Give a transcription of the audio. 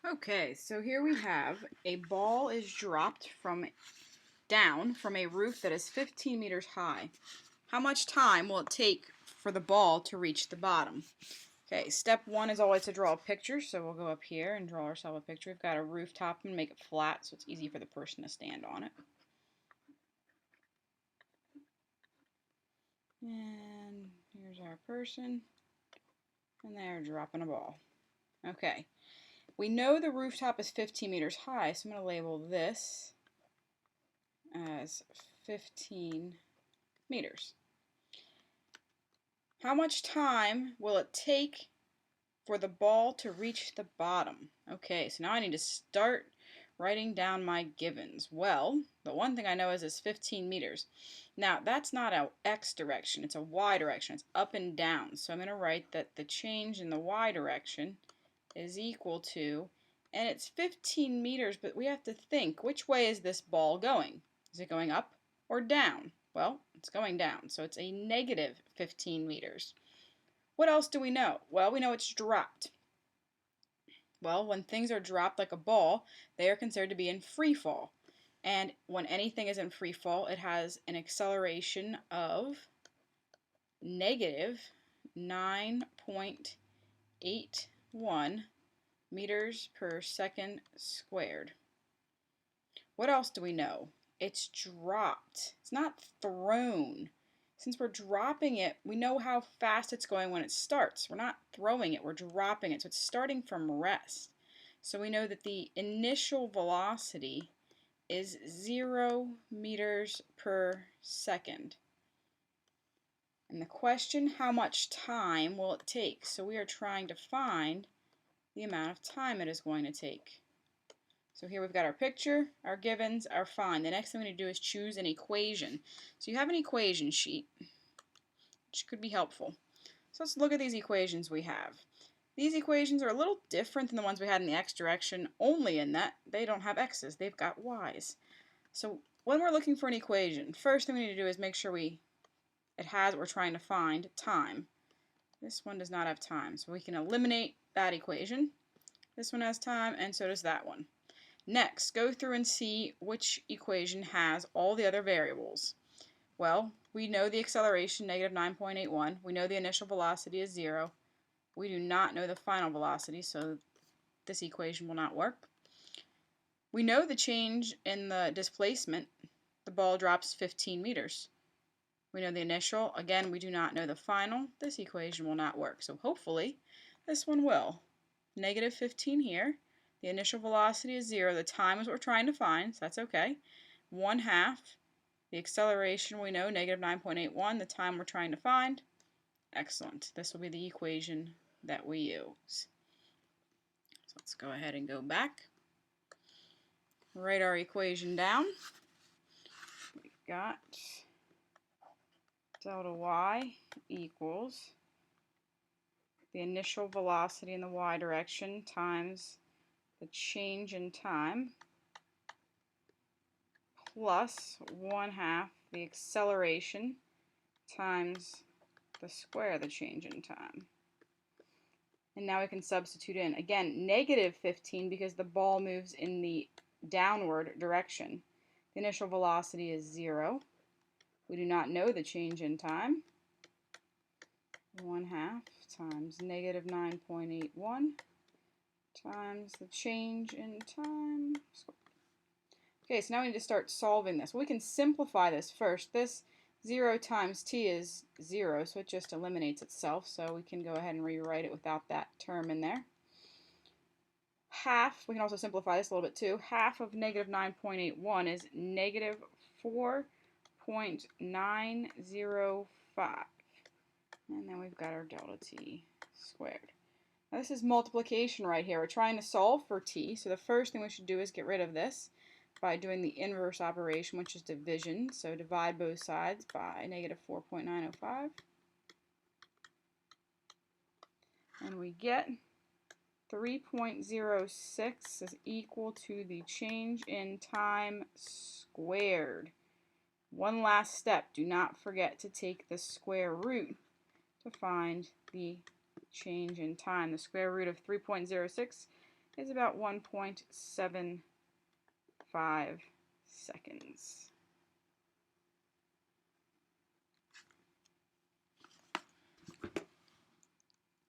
Okay, so here we have a ball is dropped down from a roof that is 15 meters high. How much time will it take for the ball to reach the bottom? Okay, step one is always to draw a picture, so we'll go up here and draw ourselves a picture. We've got a rooftop and make it flat so it's easy for the person to stand on it. And here's our person, and they're dropping a ball. Okay, we know the rooftop is 15 meters high, so I'm going to label this as 15 meters. How much time will it take for the ball to reach the bottom? Okay, so now I need to start writing down my givens. Well, the one thing I know is it's 15 meters. Now, that's not a x direction, it's a y direction. It's up and down. So I'm going to write that the change in the y direction is equal to, and it's 15 meters, but we have to think, which way is this ball going? Is it going up or down? Well, it's going down, so it's a negative 15 meters. What else do we know? Well, we know it's dropped. Well, when things are dropped like a ball, they are considered to be in free fall. And when anything is in free fall, it has an acceleration of negative 9.81 meters per second squared. What else do we know? It's dropped. It's not thrown. Since we're dropping it, we know how fast it's going when it starts. We're not throwing it, we're dropping it. So it's starting from rest. So we know that the initial velocity is 0 meters per second. And the question, how much time will it take? So we are trying to find the amount of time it is going to take. So here we've got our picture, our givens, our find. The next thing we need to do is choose an equation. So you have an equation sheet, which could be helpful. So let's look at these equations we have. These equations are a little different than the ones we had in the x direction, only in that they don't have x's, they've got y's. So when we're looking for an equation, first thing we need to do is make sure it has what we're trying to find, time. This one does not have time, so we can eliminate that equation. This one has time, and so does that one. Next, go through and see which equation has all the other variables. Well, we know the acceleration, negative 9.81. We know the initial velocity is 0. We do not know the final velocity, so this equation will not work. We know the change in the displacement. The ball drops 15 meters. We know the initial. Again, we do not know the final. This equation will not work, so hopefully this one will. Negative 15 here. The initial velocity is 0. The time is what we're trying to find, so that's okay. 1/2. The acceleration we know, negative 9.81. The time we're trying to find. Excellent. This will be the equation that we use. So let's go ahead and go back. Write our equation down. We've got delta y equals the initial velocity in the y direction times the change in time plus 1/2 the acceleration times the square of the change in time. And now we can substitute in, again, negative 15 because the ball moves in the downward direction. The initial velocity is 0. We do not know the change in time. 1/2 times negative 9.81 times the change in time. Okay, so now we need to start solving this. We can simplify this first. This 0 times t is 0, so it just eliminates itself. So we can go ahead and rewrite it without that term in there. Half, we can also simplify this a little bit too. Half of negative 9.81 is negative 4.905. And then we've got our delta t squared. Now this is multiplication right here. We're trying to solve for t, so the first thing we should do is get rid of this by doing the inverse operation, which is division. So divide both sides by negative 4.905. And we get 3.06 is equal to the change in time squared. One last step. Do not forget to take the square root to find the change in time. The square root of 3.06 is about 1.75 seconds.